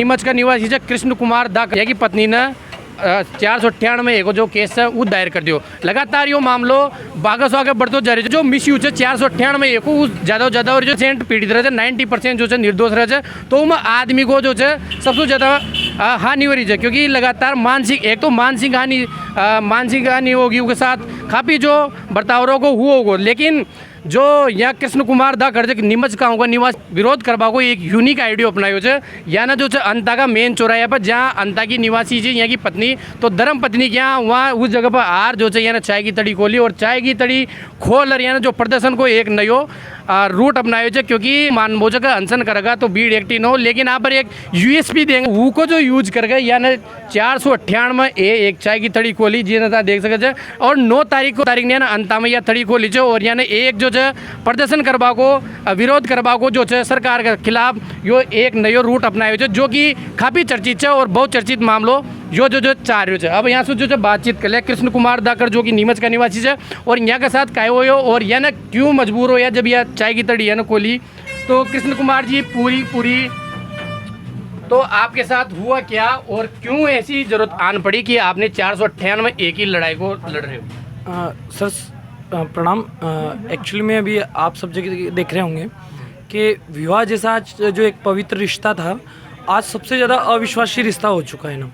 नीमच का निवासी है कृष्ण कुमार दाक की पत्नी ने 498 को जो केस है वो दायर कर दियो। लगातार यो मामलो बागस आगे बढ़ते जा रहे जो मिस यूज है 498 को ज़्यादा से ज़्यादा और जो सेंट पीड़ित रहे 90% जो है निर्दोष रहे तो उनमें आदमी को जो है सबसे ज़्यादा हानि हो रही है, क्योंकि लगातार मानसिक एक तो मानसिक हानि होगी उसके साथ काफ़ी जो बर्तावरों को हुआ होगा। लेकिन जो यहाँ कृष्ण कुमार दा कर नीमच गाँव का निवास विरोध करवा को एक यूनिक आइडिया अपनायो है। यहाँ ना जो अंता का मेन चौराहा पर जहाँ अंता की निवासी है यहाँ की पत्नी तो धर्म पत्नी के यहाँ वहाँ उस जगह पर आर जो है यहाँ चाय की तड़ी खोली और चाय की तड़ी खोल और यहाँ जो प्रदर्शन को एक नयो रूट अपनायो है, क्योंकि मानभोज का अनशन करेगा तो भीड़ एक्टिव हो। लेकिन यहाँ पर एक यूएसपी देंगे वो को जो यूज करके यानी 498 में एक चाय की तड़ी खोली जी ना देख सके और 9 तारीख को ने अंता में यह तड़ी खोली है और यानी एक जो है प्रदर्शन करवा को विरोध करवा को जो है सरकार के खिलाफ यो एक नयो रूट अपनायो है, जो कि काफ़ी चर्चित है और बहुत चर्चित मामलो जो चाह रहे है। अब यहाँ से जो बातचीत कर ले कृष्ण कुमार दाकर जो कि नीमच का निवासी है और यहाँ के साथ काय हो और यह ना क्यों मजबूर हो या जब यह चाय की तड़ी है ना खोली। तो कृष्ण कुमार जी पूरी तो आपके साथ हुआ क्या और क्यों ऐसी जरूरत आन पड़ी कि आपने 498 में एक ही लड़ाई को लड़ रहे हो? सर प्रणाम। एक्चुअली में अभी आप सब जगह देख रहे होंगे कि विवाह जैसा आज जो एक पवित्र रिश्ता था आज सबसे ज़्यादा अविश्वासी रिश्ता हो चुका है ना।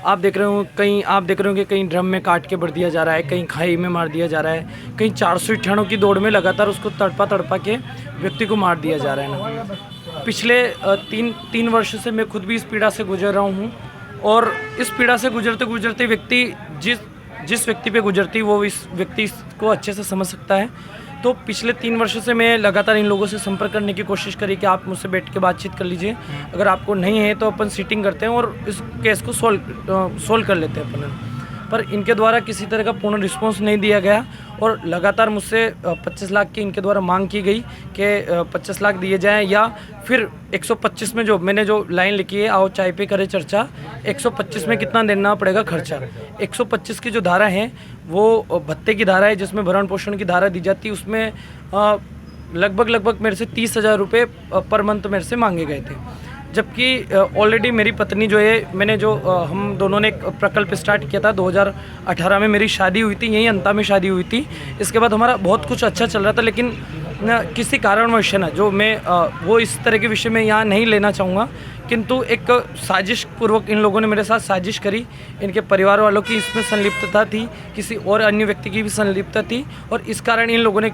आप देख रहे हो कि कहीं ड्रम में काट के भर दिया जा रहा है, कहीं खाई में मार दिया जा रहा है, कहीं 498 की दौड़ में लगातार उसको तड़पा के व्यक्ति को मार दिया जा रहा है ना। पिछले तीन वर्ष से मैं खुद भी इस पीड़ा से गुजर रहा हूँ और इस पीड़ा से गुजरते गुजरते व्यक्ति जिस व्यक्ति पे गुजरती वो इस व्यक्ति को अच्छे से समझ सकता है। तो पिछले 3 वर्ष से मैं लगातार इन लोगों से संपर्क करने की कोशिश करी कि आप मुझसे बैठ के बातचीत कर लीजिए, अगर आपको नहीं है तो अपन सीटिंग करते हैं और इस केस को सोल्व कर लेते हैं अपन। पर इनके द्वारा किसी तरह का पूर्ण रिस्पांस नहीं दिया गया और लगातार मुझसे 25 लाख की इनके द्वारा मांग की गई कि 25 लाख दिए जाएं या फिर 125 में जो मैंने जो लाइन लिखी है आओ चाय पे करे चर्चा, 125 में कितना देना पड़ेगा खर्चा। 125 की जो धारा है वो भत्ते की धारा है जिसमें भरण पोषण की धारा दी जाती है, उसमें लगभग मेरे से 30,000 रुपये पर मंथ मेरे से मांगे गए थे। जबकि ऑलरेडी मेरी पत्नी जो है मैंने जो हम दोनों ने एक प्रकल्प स्टार्ट किया था 2018 में मेरी शादी हुई थी, यहीं अंता में शादी हुई थी। इसके बाद हमारा बहुत कुछ अच्छा चल रहा था, लेकिन किसी कारणवश ना जो मैं वो इस तरह के विषय में यहाँ नहीं लेना चाहूँगा, किंतु एक साजिश पूर्वक इन लोगों ने मेरे साथ साजिश करी। इनके परिवार वालों की इसमें संलिप्तता थी, किसी और अन्य व्यक्ति की भी संलिप्तता थी और इस कारण इन लोगों ने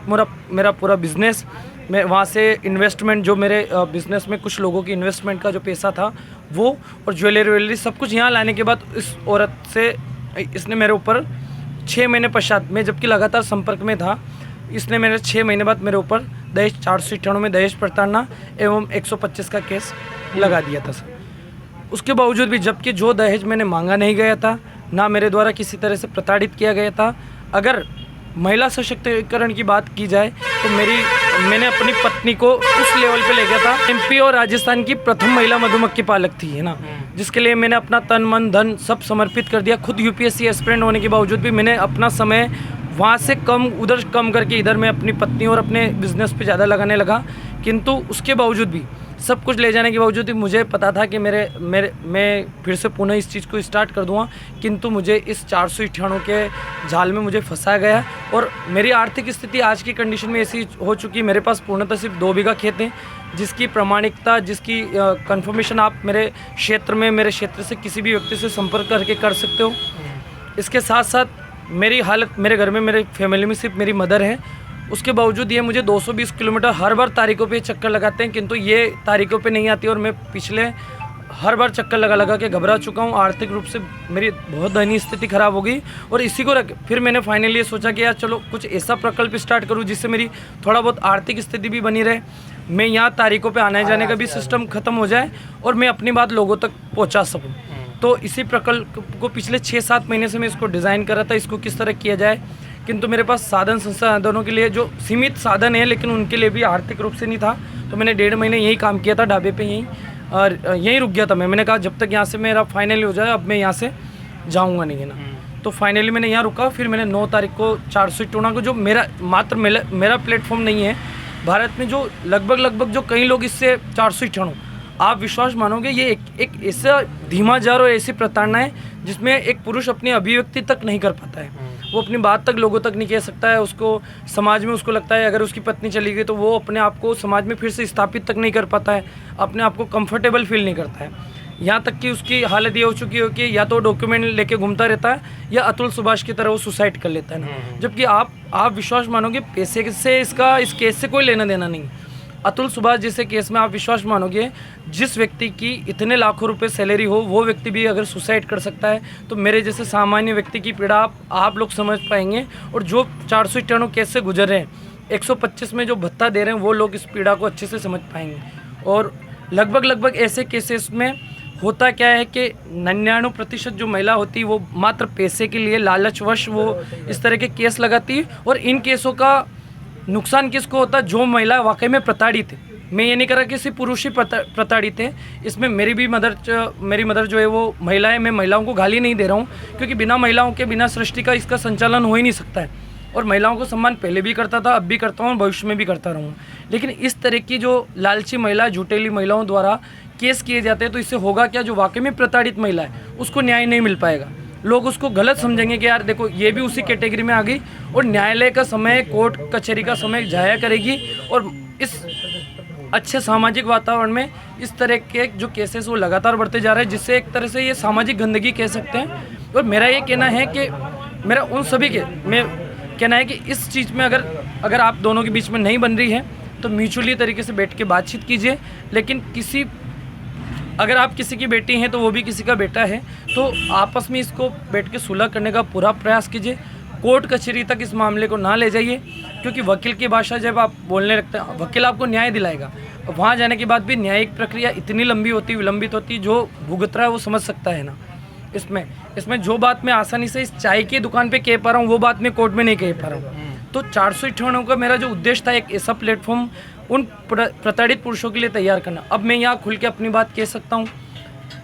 मेरा पूरा बिजनेस मैं वहाँ से इन्वेस्टमेंट जो मेरे बिज़नेस में कुछ लोगों की इन्वेस्टमेंट का जो पैसा था वो और ज्वेलरी सब कुछ यहाँ लाने के बाद इस औरत से इसने मेरे ऊपर 6 महीने पश्चात मैं जबकि लगातार संपर्क में था, इसने मेरे 6 महीने बाद मेरे ऊपर दहेज 498 में दहेज प्रताड़ना एवं 125 का केस लगा दिया था सर। उसके बावजूद भी जबकि जो दहेज मैंने मांगा नहीं गया था, ना मेरे द्वारा किसी तरह से प्रताड़ित किया गया था। अगर महिला सशक्तिकरण की बात की जाए तो मैंने अपनी पत्नी को उस लेवल पे ले गया था। एमपी और राजस्थान की प्रथम महिला मधुमक्खी पालक थी है ना, जिसके लिए मैंने अपना तन मन धन सब समर्पित कर दिया। खुद यूपीएससी एस्पिरेंट होने के बावजूद भी मैंने अपना समय वहाँ से उधर कम करके इधर मैं अपनी पत्नी और अपने बिजनेस पे ज़्यादा लगाने लगा। किंतु उसके बावजूद भी सब कुछ ले जाने के बावजूद भी मुझे पता था कि मैं फिर से पुनः इस चीज़ को स्टार्ट कर दूँगा, किंतु मुझे इस 498 के जाल में मुझे फंसाया गया। और मेरी आर्थिक स्थिति आज की कंडीशन में ऐसी हो चुकी, मेरे पास पूर्णतः सिर्फ 2 बीघा खेत हैं, जिसकी प्रामाणिकता जिसकी कंफर्मेशन आप मेरे क्षेत्र से किसी भी व्यक्ति से संपर्क करके कर सकते हो। इसके साथ साथ मेरी हालत, मेरे घर में मेरे फैमिली में सिर्फ मेरी मदर है, उसके बावजूद ये मुझे 220 किलोमीटर हर बार तारीखों पे चक्कर लगाते हैं, किंतु ये तारीखों पे नहीं आती और मैं पिछले हर बार चक्कर लगा के घबरा चुका हूँ। आर्थिक रूप से मेरी बहुत दयनीय स्थिति खराब हो गई और इसी को फिर मैंने फाइनली ये सोचा कि यार चलो कुछ ऐसा प्रकल्प स्टार्ट करूँ जिससे मेरी थोड़ा बहुत आर्थिक स्थिति भी बनी रहे, मैं यहाँ तारीखों पर आने जाने का भी सिस्टम ख़त्म हो जाए और मैं अपनी बात लोगों तक पहुँचा सकूँ। तो इसी प्रकल्प को पिछले 6-7 महीने से मैं इसको डिज़ाइन कर रहा था, इसको किस तरह किया जाए, किंतु मेरे पास साधन संसाधनों के लिए जो सीमित साधन है लेकिन उनके लिए भी आर्थिक रूप से नहीं था। तो मैंने 1.5 महीने यही काम किया था ढाबे पे यहीं, और यहीं रुक गया था मैंने कहा जब तक यहाँ से मेरा फाइनली हो जाए अब मैं यहाँ से जाऊँगा नहीं है ना। तो फाइनली मैंने यहाँ रुका। फिर मैंने 9 तारीख को 498 को जो मेरा प्लेटफॉर्म नहीं है भारत में, जो लगभग जो कई लोग इससे 498 आप विश्वास मानोगे ये एक ऐसा धीमा जार और ऐसी प्रताड़ना है जिसमें एक पुरुष अपनी अभिव्यक्ति तक नहीं कर पाता है। वो अपनी बात तक लोगों तक नहीं कह सकता है। उसको समाज में उसको लगता है अगर उसकी पत्नी चली गई तो वो अपने आप को समाज में फिर से स्थापित तक नहीं कर पाता है, अपने आप को कंफर्टेबल फील नहीं करता है। यहाँ तक कि उसकी हालत ये हो चुकी है कि या तो डॉक्यूमेंट लेके घूमता रहता है या अतुल सुभाष की तरह वो सुसाइड कर लेता है ना। जबकि आप विश्वास मानोगे पैसे से इस केस से कोई लेना देना नहीं। अतुल सुभाष जैसे केस में आप विश्वास मानोगे जिस व्यक्ति की इतने लाखों रुपए सैलरी हो वो व्यक्ति भी अगर सुसाइड कर सकता है तो मेरे जैसे सामान्य व्यक्ति की पीड़ा आप लोग समझ पाएंगे। और जो 498 केस से गुजर रहे हैं, 125 में जो भत्ता दे रहे हैं वो लोग इस पीड़ा को अच्छे से समझ पाएंगे। और लगभग ऐसे केसेस में होता क्या है कि 99% जो महिला होती है वो मात्र पैसे के लिए लालचवश वो इस तरह के केस लगाती है। और इन केसों का नुकसान किसको होता है? जो महिला वाकई में प्रताड़ित है। मैं ये नहीं कर रहा कि सिर्फ पुरुष ही प्रताड़ित है, इसमें मेरी मदर जो है वो महिला है। मैं महिलाओं को गाली नहीं दे रहा हूँ क्योंकि बिना महिलाओं के बिना सृष्टि का इसका संचालन हो ही नहीं सकता है। और महिलाओं को सम्मान पहले भी करता था, अब भी करता हूँ और भविष्य में भी करता रहूँगा। लेकिन इस तरह की जो लालची महिला, झूठेली महिलाओं द्वारा केस किए जाते हैं तो इससे होगा क्या? जो वाकई में प्रताड़ित महिला है उसको न्याय नहीं मिल पाएगा। लोग उसको गलत समझेंगे कि यार देखो ये भी उसी कैटेगरी में आ गई और न्यायालय का समय, कोर्ट कचहरी का समय जाया करेगी। और इस अच्छे सामाजिक वातावरण में इस तरह के जो केसेस वो लगातार बढ़ते जा रहे हैं, जिससे एक तरह से ये सामाजिक गंदगी कह सकते हैं। और मेरा ये कहना है कि मेरा उन सभी के मैं कहना है कि इस चीज़ में अगर आप दोनों के बीच में नहीं बन रही है तो म्यूचुअली तरीके से बैठ के बातचीत कीजिए। लेकिन अगर आप किसी की बेटी हैं तो वो भी किसी का बेटा है तो आपस में इसको बैठ के सुलह करने का पूरा प्रयास कीजिए। कोर्ट कचहरी तक इस मामले को ना ले जाइए क्योंकि वकील की भाषा जब आप बोलने लगते हैं, वकील आपको न्याय दिलाएगा। वहाँ जाने के बाद भी न्यायिक प्रक्रिया इतनी लंबी होती, विलंबित होती, जो भुगत रहा है वो समझ सकता है ना। इसमें जो बात मैं आसानी से इस चाय की दुकान पे कह पा रहा हूँ वो बात मैं कोर्ट में नहीं कह पा रहा हूँ। तो 498 का मेरा जो उद्देश्य था एक ऐसा प्लेटफॉर्म उन प्रताड़ित पुरुषों के लिए तैयार करना। अब मैं यहाँ खुल के अपनी बात कह सकता हूँ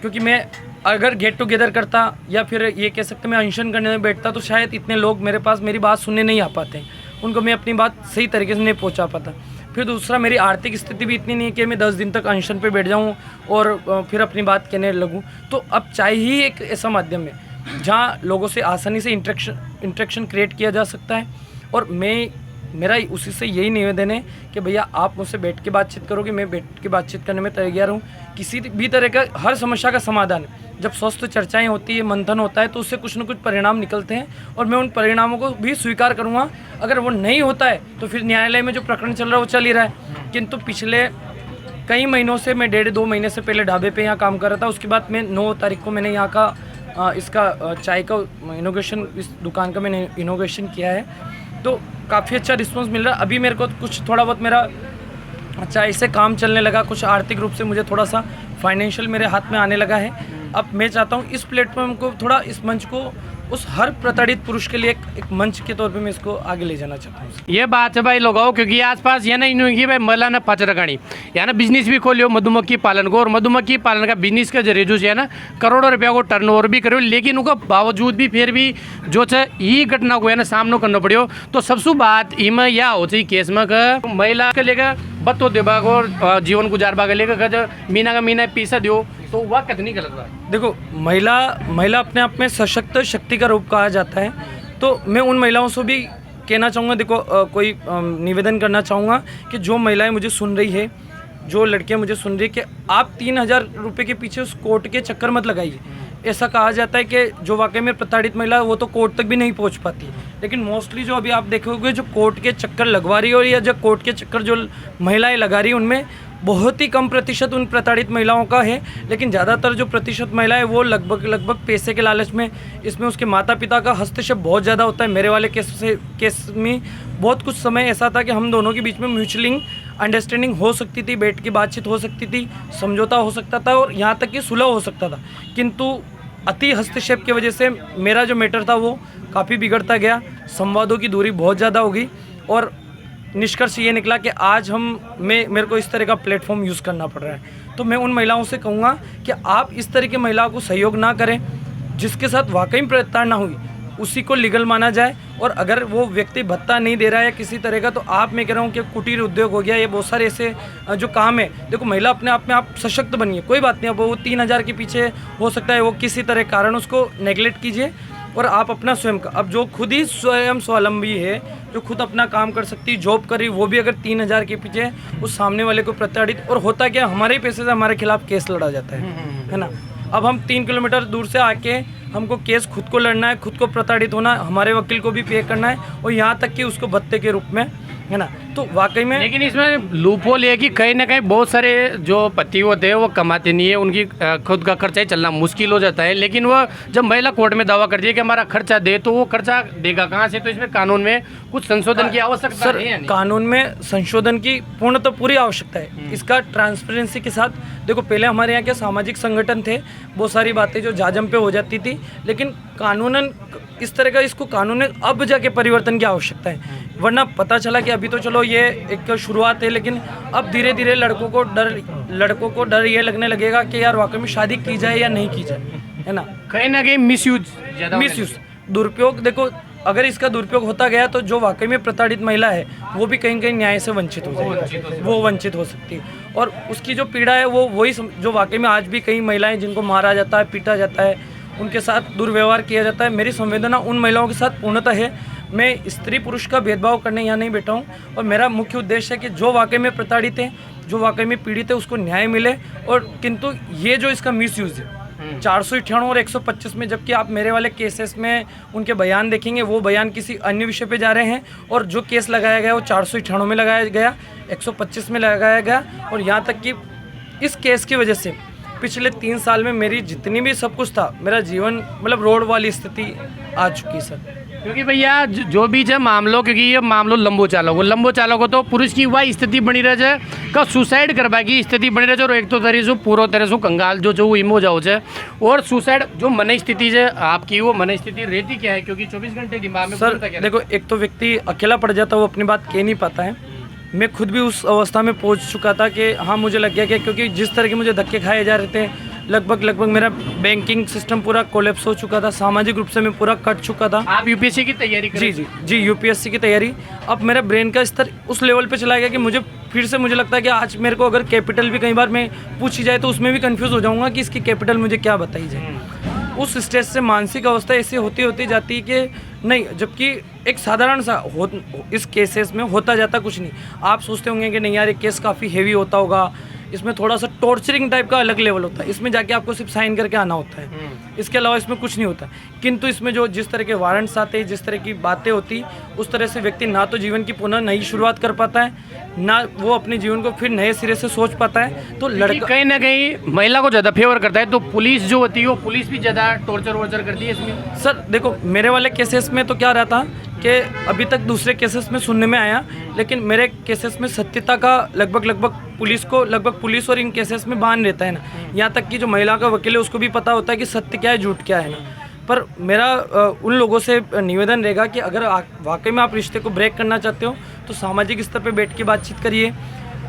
क्योंकि मैं अगर गेट टुगेदर करता या फिर ये कह सकते मैं अनशन करने में बैठता तो शायद इतने लोग मेरे पास मेरी बात सुनने नहीं आ पाते, उनको मैं अपनी बात सही तरीके से नहीं पहुँचा पाता। फिर दूसरा, मेरी आर्थिक स्थिति भी इतनी नहीं है कि मैं 10 दिन तक अनशन पे बैठ जाऊँ और फिर अपनी बात कहने लगूँ। तो अब चाय ही एक ऐसा माध्यम है जहाँ लोगों से आसानी से इंटरेक्शन क्रिएट किया जा सकता है। और मेरा उसी से यही निवेदन है कि भैया आप मुझसे बैठ के बातचीत करोगे, मैं बैठ के बातचीत करने में तैयार हूँ। किसी भी तरह का हर समस्या का समाधान है। जब स्वस्थ चर्चाएं होती है, मंथन होता है तो उससे कुछ न कुछ परिणाम निकलते हैं और मैं उन परिणामों को भी स्वीकार करूँगा। अगर वो नहीं होता है तो फिर न्यायालय में जो प्रकरण चल रहा है वो चल ही रहा है। किंतु पिछले कई महीनों से मैं 1.5-2 महीने से पहले ढाबे पे यहाँ काम कर रहा था। उसके बाद मैं 9 तारीख को मैंने यहाँ का इसका चाय का इनोग्रेशन, इस दुकान का मैंने इनोग्रेशन किया है। तो काफ़ी अच्छा रिस्पांस मिल रहा है। अभी मेरे को कुछ थोड़ा बहुत मेरा चाय से काम चलने लगा, कुछ आर्थिक रूप से मुझे थोड़ा सा फाइनेंशियल मेरे हाथ में आने लगा है। अब मैं चाहता हूँ इस प्लेटफॉर्म को थोड़ा, इस मंच को उस हर प्रताड़ित पुरुष के लिए एक मंच के तौर पे मैं इसको आगे ले जाना चाहता हूँ। ये बात है भाई लोगों, क्योंकि आसपास ये नहीं हुई कि भाई महिला ने पाचर गाड़ी या ना बिजनेस भी खोलियो मधुमक्खी पालन को, और मधुमक्खी पालन का बिजनेस के जरिए जो है ना करोड़ों रुपया को टर्नओवर भी करो। लेकिन उनका बावजूद भी फिर भी जो है ये घटना को है ना सामना करना पड़ियो। तो सबसे बात इमें यह हो चाहिए केस में महिला के लेकर बत्तो देबा को और जीवन गुजारबा के लेकर महीना का महीना पैसा दो तो वह कितनी गलत बात। देखो, महिला अपने आप में सशक्त शक्ति का रूप कहा जाता है। तो मैं उन महिलाओं से भी कहना चाहूँगा, देखो कोई निवेदन करना चाहूँगा कि जो महिलाएं मुझे सुन रही है, जो लड़कियां मुझे सुन रही है, कि आप 3000 रुपये के पीछे उस कोर्ट के चक्कर मत लगाइए। ऐसा कहा जाता है कि जो वाकई में प्रताड़ित महिला वो तो कोर्ट तक भी नहीं पहुंच पाती, लेकिन मोस्टली जो अभी आप देखोगे जो कोर्ट के चक्कर लगवा रही है, और या जो कोर्ट के चक्कर जो महिलाएं लगा रही है उनमें बहुत ही कम प्रतिशत उन प्रताड़ित महिलाओं का है। लेकिन ज़्यादातर जो प्रतिशत महिलाएं वो लगभग पैसे के लालच में, इसमें उसके माता पिता का हस्तक्षेप बहुत ज़्यादा होता है। मेरे वाले केस में बहुत कुछ समय ऐसा था कि हम दोनों के बीच में म्यूचुअली अंडरस्टैंडिंग हो सकती थी, बैठ के बातचीत हो सकती थी, समझौता हो सकता था और यहाँ तक कि सुलह हो सकता था। किंतु अति हस्तक्षेप की वजह से मेरा जो मैटर था वो काफ़ी बिगड़ता गया, संवादों की दूरी बहुत ज़्यादा होगी और निष्कर्ष ये निकला कि आज मेरे को इस तरह का प्लेटफॉर्म यूज़ करना पड़ रहा है। तो मैं उन महिलाओं से कहूँगा कि आप इस तरह की महिलाओं को सहयोग ना करें जिसके साथ वाकई प्रताड़ना हुई। उसी को लीगल माना जाए। और अगर वो व्यक्ति भत्ता नहीं दे रहा है किसी तरह का, तो आप मैं कह रहा हूँ कि कुटीर उद्योग हो गया, ये बहुत सारे ऐसे जो काम है। देखो महिला अपने आप में आप सशक्त बनिए, कोई बात नहीं। अब वो 3,000 के पीछे हो सकता है वो किसी तरह कारण उसको नेगलेक्ट कीजिए और आप अपना स्वयं का, अब जो खुद ही स्वयं स्वावलंबी है, जो खुद अपना काम कर सकती है, जॉब करी, वो भी अगर 3,000 के पीछे उस सामने वाले को प्रताड़ित, और होता क्या हमारे ही पैसे से हमारे खिलाफ केस लड़ा जाता है ना। अब हम 3 किलोमीटर दूर से आके हमको केस खुद को लड़ना है, खुद को प्रताड़ित होना, हमारे वकील को भी पे करना है, और यहाँ तक कि उसको भत्ते के रूप में, है ना। तो वाकई में लेकिन इसमें लूपहोल है कि कहीं ना कहीं बहुत सारे जो पति होते हैं वो कमाते नहीं है, उनकी खुद का खर्चा ही चलना मुश्किल हो जाता है। लेकिन वो जब महिला कोर्ट में दावा करती है कि हमारा खर्चा दे, तो वो खर्चा देगा कहाँ से? तो इसमें कानून में कुछ संशोधन की आवश्यकता है या नहीं? कानून में संशोधन की पूर्णतः पूरी आवश्यकता है। इसका ट्रांसपेरेंसी के साथ, देखो पहले हमारे यहाँ के सामाजिक संगठन थे, बहुत सारी बातें जो जाजम पे हो जाती थी, लेकिन कानूनन इस तरह का इसको कानून में अब जाके परिवर्तन की आवश्यकता है। वरना पता चला कि अभी तो चलो ये एक शुरुआत है, लेकिन अब धीरे धीरे लड़कों को डर ये लगने लगेगा कि यार वाकई में शादी की जाए या नहीं की जाए, है ना। कहीं ना कहीं मिसयूज दुरुपयोग, देखो अगर इसका दुरुपयोग होता गया तो जो वाकई में प्रताड़ित महिला है वो भी कहीं कहीं न्याय से वंचित हो जाएगी, वो वंचित हो सकती है। और उसकी जो पीड़ा है वो वही जो वाकई में आज भी कई महिलाएं जिनको मारा जाता है, पीटा जाता है, उनके साथ दुर्व्यवहार किया जाता है। मेरी संवेदना उन महिलाओं के साथ पूर्णतः है। मैं स्त्री पुरुष का भेदभाव करने यहाँ नहीं बैठा हूँ, और मेरा मुख्य उद्देश्य है कि जो वाकई में प्रताड़ित है, जो वाकई में पीड़ित है, उसको न्याय मिले। और किंतु ये जो इसका मिसयूज़ है 498 और 125 में, जबकि आप मेरे वाले केसेस में उनके बयान देखेंगे, वो बयान किसी अन्य विषय पे जा रहे हैं, और जो केस लगाया गया वो 498 में लगाया गया, 125 में लगाया गया। और यहाँ तक कि इस केस की वजह से पिछले 3 साल में मेरी जितनी भी सब कुछ था, मेरा जीवन मतलब रोड वाली स्थिति आ चुकी सर। क्योंकि भैया जो भी है मामलों, क्योंकि ये मामलों लंबो चालक हो तो पुरुष की वह स्थिति बनी रह जाए का सुसाइड करवा की स्थिति बनी रह जाए, और एक तो तरह से पूरा तरह से कंगाल जो इमो जाओ है, और सुसाइड जो मन स्थिति है आपकी, वो मन स्थिति रहती क्या है? क्योंकि 24 घंटे दिमाग में सर देखो, एक तो व्यक्ति अकेला पड़ जाता है, वो अपनी बात कह नहीं पाता है। मैं खुद भी उस अवस्था में पहुंच चुका था कि हाँ, मुझे लग गया कि क्योंकि जिस तरह के मुझे धक्के खाए जा रहे थे, लगभग मेरा बैंकिंग सिस्टम पूरा कोलैप्स हो चुका था, सामाजिक रूप से मैं पूरा कट चुका था। आप यूपीएससी की तैयारी कर? जी यूपीएससी की तैयारी। अब मेरा ब्रेन का स्तर उस लेवल पे चला गया कि मुझे फिर से मुझे लगता है कि आज मेरे को अगर कैपिटल भी कई बार मैं पूछी जाए तो उसमें भी कंफ्यूज हो जाऊंगा कि इसकी कैपिटल मुझे क्या बताई जाए। उस स्टेज से मानसिक अवस्था ऐसी होती जाती है कि नहीं, जबकि एक साधारण सा इस केसेस में होता जाता कुछ नहीं। आप सोचते होंगे कि नहीं यार, ये केस काफ़ी हेवी होता होगा, इसमें थोड़ा सा टॉर्चरिंग टाइप का अलग लेवल होता है, इसमें जाके आपको सिर्फ साइन करके आना होता है, इसके अलावा इसमें कुछ नहीं होता। किंतु इसमें जो जिस तरह के वारंट्स आते हैं, जिस तरह की बातें होती, उस तरह से व्यक्ति ना तो जीवन की पुनः नई शुरुआत कर पाता है, ना वो अपने जीवन को फिर नए सिरे से सोच पाता है। तो लड़का कहीं ना कहीं महिला को ज़्यादा फेवर करता है, तो पुलिस जो होती है वो पुलिस भी ज़्यादा टॉर्चर करती है इसमें। सर देखो, मेरे वाले केसेस में तो क्या रहता कि अभी तक दूसरे केसेस में सुनने में आया, लेकिन मेरे केसेस में सत्यता का लगभग पुलिस और इन केसेस में बान रहता है ना। यहाँ तक कि जो महिला का वकील है उसको भी पता होता है कि सत्य क्या है, झूठ क्या है ना। पर मेरा उन लोगों से निवेदन रहेगा कि अगर वाकई में आप रिश्ते को ब्रेक करना चाहते हो तो सामाजिक स्तर पे बैठ के बातचीत करिए।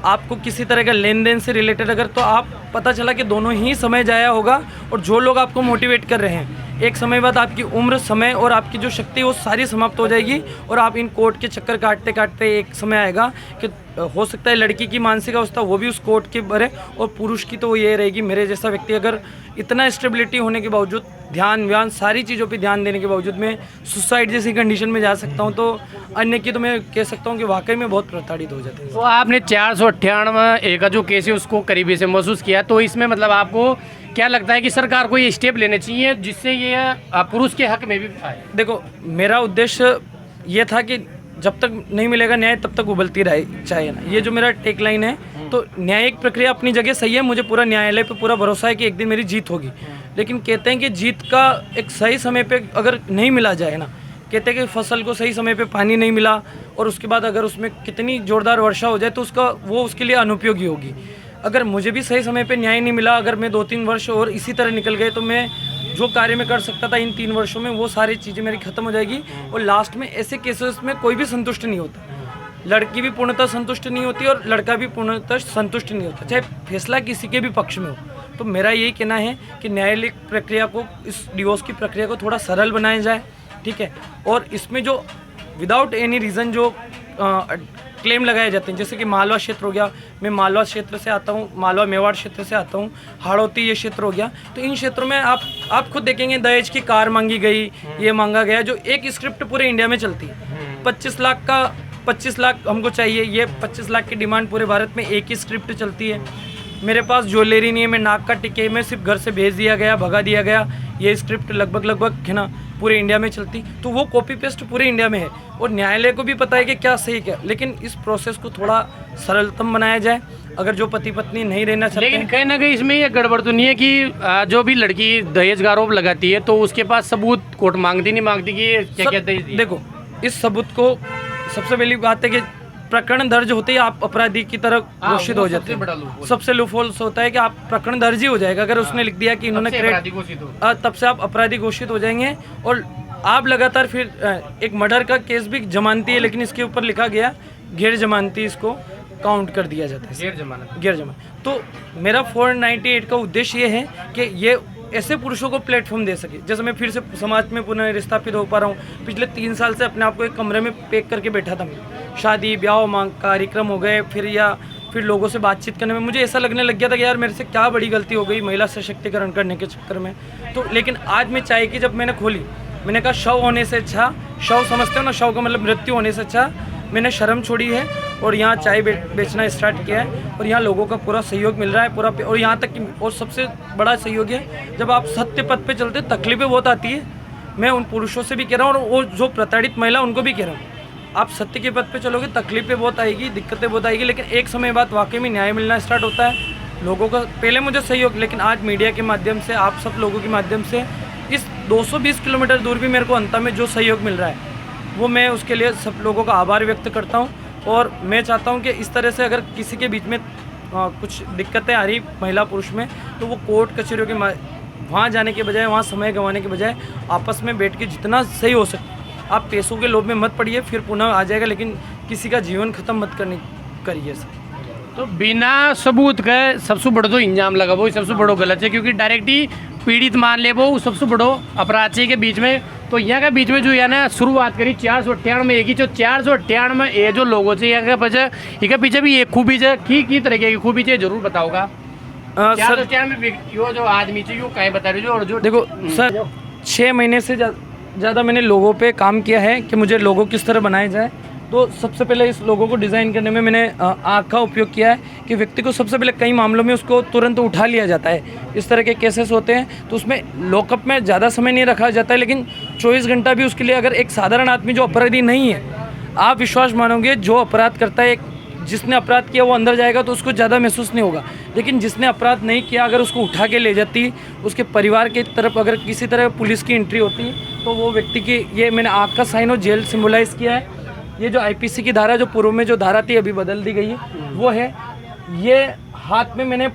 आपको किसी तरह का लेन देन से रिलेटेड अगर, तो आप पता चला कि दोनों ही समय जाया होगा, और जो लोग आपको मोटिवेट कर रहे हैं, एक समय बाद आपकी उम्र, समय और आपकी जो शक्ति वो सारी समाप्त हो जाएगी, और आप इन कोर्ट के चक्कर काटते काटते एक समय आएगा कि हो सकता है लड़की की मानसिक अवस्था वो भी उस कोर्ट के भरे, और पुरुष की तो वो ये रहेगी, मेरे जैसा व्यक्ति अगर इतना स्टेबिलिटी होने के बावजूद, ध्यान सारी चीज़ों पे ध्यान देने के बावजूद मैं सुसाइड जैसी कंडीशन में जा सकता हूँ, तो अन्य की तो मैं कह सकता हूँ कि वाकई में बहुत प्रताड़ित हो जाते हैं। तो आपने 498 का जो केस है उसको करीबी से महसूस किया, तो इसमें मतलब आपको क्या लगता है कि सरकार को ये स्टेप लेने चाहिए जिससे ये पुरुष के हक में भी आए? देखो, मेरा उद्देश्य ये था कि जब तक नहीं मिलेगा न्याय तब तक उबलती रहे चाहिए ना, ये जो मेरा टेक लाइन है। तो न्यायिक प्रक्रिया अपनी जगह सही है, मुझे पूरा न्यायालय पे पूरा भरोसा है कि एक दिन मेरी जीत होगी, लेकिन कहते हैं कि जीत का एक सही समय पे अगर नहीं मिला जाए ना, कहते हैं कि फसल को सही समय पे पानी नहीं मिला और उसके बाद अगर उसमें कितनी ज़ोरदार वर्षा हो जाए तो उसके लिए अनुपयोगी होगी। अगर मुझे भी सही समय पे न्याय नहीं मिला, अगर मैं 2-3 वर्ष और इसी तरह निकल गए, तो मैं जो कार्य में कर सकता था इन 3 वर्षों में वो सारी चीज़ें मेरी खत्म हो जाएगी। और लास्ट में ऐसे केसेस में कोई भी संतुष्ट नहीं होता, लड़की भी पूर्णतः संतुष्ट नहीं होती और लड़का भी पूर्णतः संतुष्ट नहीं होता, चाहे फैसला किसी के भी पक्ष में हो। तो मेरा यही कहना है कि न्यायालयिक प्रक्रिया को, इस डिवोर्स की प्रक्रिया को थोड़ा सरल बनाया जाए, ठीक है। और इसमें जो विदाउट एनी रीज़न जो क्लेम लगाए जाते हैं, जैसे कि मालवा क्षेत्र हो गया, मैं मालवा क्षेत्र से आता हूँ, मालवा मेवाड़ क्षेत्र से आता हूँ, हाड़ौती ये क्षेत्र हो गया, तो इन क्षेत्रों में आप खुद देखेंगे दहेज की कार मांगी गई, ये मांगा गया, जो एक स्क्रिप्ट पूरे इंडिया में चलती है। 25 लाख हमको चाहिए, ये 25 लाख की डिमांड पूरे भारत में एक ही स्क्रिप्ट चलती है। मेरे पास ज्वेलरी नहीं है, मैं नाक का टिके में सिर्फ घर से भेज दिया गया, भगा दिया गया, ये स्क्रिप्ट लगभग है ना पूरे इंडिया में चलती, तो वो कॉपी पेस्ट पूरे इंडिया में है। और न्यायालय को भी पता है कि क्या सही क्या, लेकिन इस प्रोसेस को थोड़ा सरलतम बनाया जाए। अगर जो पति पत्नी नहीं रहना चाहते, लेकिन कहीं ना कहीं इसमें ये गड़बड़ तो नहीं है कि जो भी लड़की दहेज का आरोप लगाती है तो उसके पास सबूत कोर्ट मांगती नहीं मांगती कि क्या क्या दहेज दिया? देखो, इस सबूत को सबसे पहली बात है कि प्रकरण दर्ज होते ही आप अपराधी की तरह घोषित हो जाते हैं। सबसे लूपहोल्स होता है कि आप प्रकरण दर्ज ही हो जाएगा अगर उसने लिख दिया कि इन्होंने तब से आप अपराधी घोषित हो जाएंगे। और आप लगातार फिर एक मर्डर का केस भी जमानती है, लेकिन इसके ऊपर लिखा गया गैर जमानती, इसको काउंट कर दिया जाता है, गैर जमानत। तो मेरा 498 का उद्देश्य ये है कि ये ऐसे पुरुषों को प्लेटफॉर्म दे सके। जैसे मैं फिर से समाज में पुनः स्थापित हो पा रहा हूँ। पिछले 3 साल से अपने आप को एक कमरे में पैक करके बैठा था मैं, शादी ब्याह मांग कार्यक्रम हो गए, फिर लोगों से बातचीत करने में मुझे ऐसा लगने लग गया था कि यार मेरे से क्या बड़ी गलती हो गई महिला सशक्तिकरण करने के चक्कर में। तो लेकिन आज मैं चाय की जब मैंने खोली, मैंने कहा शव होने से अच्छा, शव समझते हो ना, शव का मतलब मृत्यु होने से अच्छा, मैंने शर्म छोड़ी है और यहाँ चाय बेचना स्टार्ट किया है। और यहाँ लोगों का पूरा सहयोग मिल रहा है पूरा, और यहाँ तक कि और सबसे बड़ा सहयोग है जब आप सत्य पथ पे चलते तकलीफें बहुत आती है। मैं उन पुरुषों से भी कह रहा हूँ और वो जो प्रताड़ित महिला उनको भी कह रहा हूँ, आप सत्य के पथ पे चलोगे तकलीफें बहुत आएगी, दिक्कतें बहुत आएगी, लेकिन एक समय बाद वाकई में न्याय मिलना स्टार्ट होता है। लोगों का पहले मुझे सहयोग, लेकिन आज मीडिया के माध्यम से, आप सब लोगों के माध्यम से इस 220 किलोमीटर दूर भी मेरे को अंत में जो सहयोग मिल रहा है वो मैं उसके लिए सब लोगों का आभार व्यक्त करता हूँ। और मैं चाहता हूँ कि इस तरह से अगर किसी के बीच में कुछ दिक्कतें आ रही महिला पुरुष में, तो वो कोर्ट कचहरियों के वहाँ जाने के बजाय, वहाँ समय गंवाने के बजाय आपस में बैठ के जितना सही हो सके, आप पैसों के लोभ में मत पड़िए, फिर पुनः आ जाएगा, लेकिन किसी का जीवन खत्म मत करिए सर। तो बिना सबूत के सबसे बड़ो तो इंजाम लगा वो सबसे बड़ो गलत है, क्योंकि डायरेक्ट ही पीड़ित मान ले वो सबसे बड़ो अपराध के बीच में। तो यहाँ के बीच में जो है ना शुरुआत करी 498 में एक ही, जो 498 में ये जो लोगों से यहाँ के पीछे भी एक खूबी है, की तरीके की खूबी है, जरूर बताओगा। 498 में यो जो आदमी चाहिए यो कहीं बता रहे हो। और जो देखो सर, 6 महीने से ज़्यादा मैंने लोगों पे काम किया है कि मुझे लोगो किस तरह बनाए जाए। तो सबसे पहले इस लोगों को डिज़ाइन करने में मैंने आँख का उपयोग किया है कि व्यक्ति को सबसे पहले कई मामलों में उसको तुरंत उठा लिया जाता है। इस तरह के केसेस होते हैं तो उसमें लॉकअप में ज़्यादा समय नहीं रखा जाता है, लेकिन 24 घंटा भी उसके लिए, अगर एक साधारण आदमी जो अपराधी नहीं है, आप विश्वास मानोगे जो अपराध करता है, जिसने अपराध किया वो अंदर जाएगा तो उसको ज़्यादा महसूस नहीं होगा, लेकिन जिसने अपराध नहीं किया अगर उसको उठा के ले जाती, उसके परिवार की तरफ अगर किसी तरह पुलिस की एंट्री होती तो वो व्यक्ति की, ये मैंने आँख का साइन और जेल सिम्बोलाइज़ किया है। ये जो आईपीसी की धारा, जो पूर्व में जो धारा थी अभी बदल दी गई है, वो है। ये हाथ में मैंने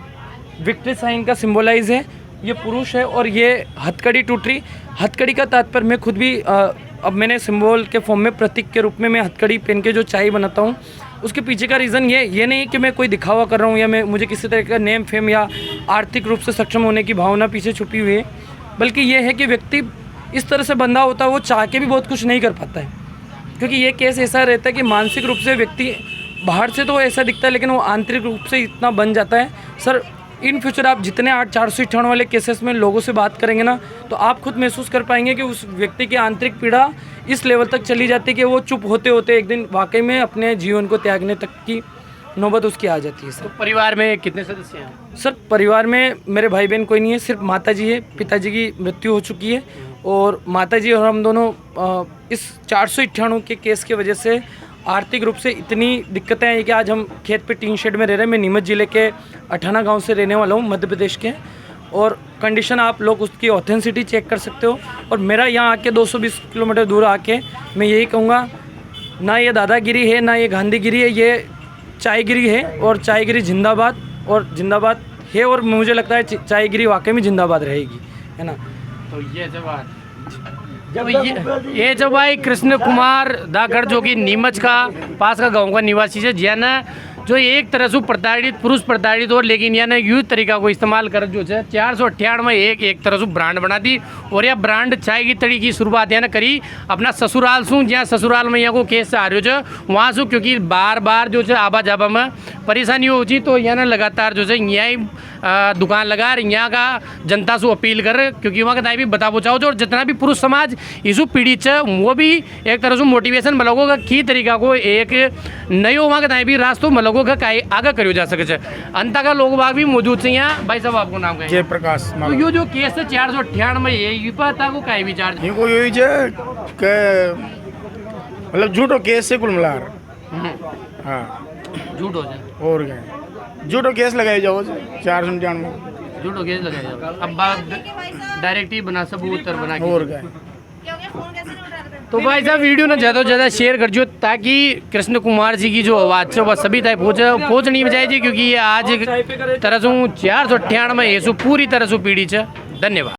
विक्ट्री साइन का सिम्बोलाइज है, ये पुरुष है। और ये हथकड़ी टूट रही, हथकड़ी का तात्पर्य मैं खुद भी अब मैंने सिंबल के फॉर्म में, प्रतीक के रूप में मैं हथकड़ी पहन के जो चाय बनाता हूँ, उसके पीछे का रीज़न ये नहीं कि मैं कोई दिखावा कर रहा हूँ या मुझे किसी तरह का नेम फेम या आर्थिक रूप से सक्षम होने की भावना पीछे छुपी हुई है, बल्कि ये है कि व्यक्ति इस तरह से बंधा होता है, वो चाह के भी बहुत कुछ नहीं कर पाता है। क्योंकि ये केस ऐसा रहता है कि मानसिक रूप से व्यक्ति बाहर से तो ऐसा दिखता है, लेकिन वो आंतरिक रूप से इतना बन जाता है। सर, इन फ्यूचर आप जितने 458 वाले केसेस में लोगों से बात करेंगे ना, तो आप खुद महसूस कर पाएंगे कि उस व्यक्ति की आंतरिक पीड़ा इस लेवल तक चली जाती है कि वो चुप होते होते एक दिन वाकई में अपने जीवन को त्यागने तक की नौबत उसकी आ जाती है। सर, तो परिवार में कितने सदस्य हैं? सर, परिवार में मेरे भाई बहन कोई नहीं है, सिर्फ माताजी है। पिताजी की मृत्यु हो चुकी है और माताजी और हम दोनों इस 498 के केस की वजह से आर्थिक रूप से इतनी दिक्कतें आई कि आज हम खेत पे टीन शेड में रह रहे हैं। मैं नीमच ज़िले के अठाना गांव से रहने वाला हूं, मध्य प्रदेश के। और कंडीशन आप लोग उसकी ऑथेंसिटी चेक कर सकते हो। और मेरा यहाँ आके 220 किलोमीटर दूर आके मैं यही कहूँगा, ना ये दादागिरी है ना ये गांधीगिरी है, ये चायगिरी है। और चायगिरी जिंदाबाद और जिंदाबाद है, और मुझे लगता है चायगिरी वाकई में जिंदाबाद रहेगी, है ना। तो ये जब भाई कृष्ण कुमार दाखड़ जो कि नीमच का पास का गांव का निवासी है, जिन्हें जो एक तरह से प्रताड़ित पुरुष प्रताड़ित हो, लेकिन यानी यूँ तरीका को इस्तेमाल कर जो है 498 में एक तरह से ब्रांड बना दी। और यह ब्रांड चाय की तड़ी की शुरुआत यहाँ करी अपना ससुराल से, जहाँ ससुराल में यहाँ को केस से आ रहे हो वहाँ से, क्योंकि बार बार जो है आवा जावा में परेशानी होती, तो यहाँ लगातार जो है यहाँ दुकान लगा यहाँ का जनता से अपील कर, क्योंकि वहाँ का भी बता बचाओ जो, और जितना भी पुरुष समाज इसु पीड़ित है वो भी एक तरह से मोटिवेशन मलोगों का की तरीका को एक नयो वहाँ का भी रास्तों मलोगों का आगे करो जा सके। अंत का लोग बाग भी मौजूद से यहाँ। भाई साहब आपको नाम जय प्रकाश। तो यो जो केस है 498 में ये पता को का विचार इनको यही है कि मतलब झूठो केस से कुल मिला हाँ झूठ हो जाए और क्या झूठो केस लगाए जाओ 498 में झूठो केस लगाया जाए। अब बात डायरेक्ट ही बना सबूतर बना के और क्या। तो भाई साहब वीडियो ना ज़्यादा से ज़्यादा शेयर कर जो, ताकि कृष्ण कुमार जी की जो आवाज़ है वह सभी तक पहुँच नहीं बजाए जी, क्योंकि ये आज तरह से 498 में ये पूरी तरह से पीड़ी है। धन्यवाद।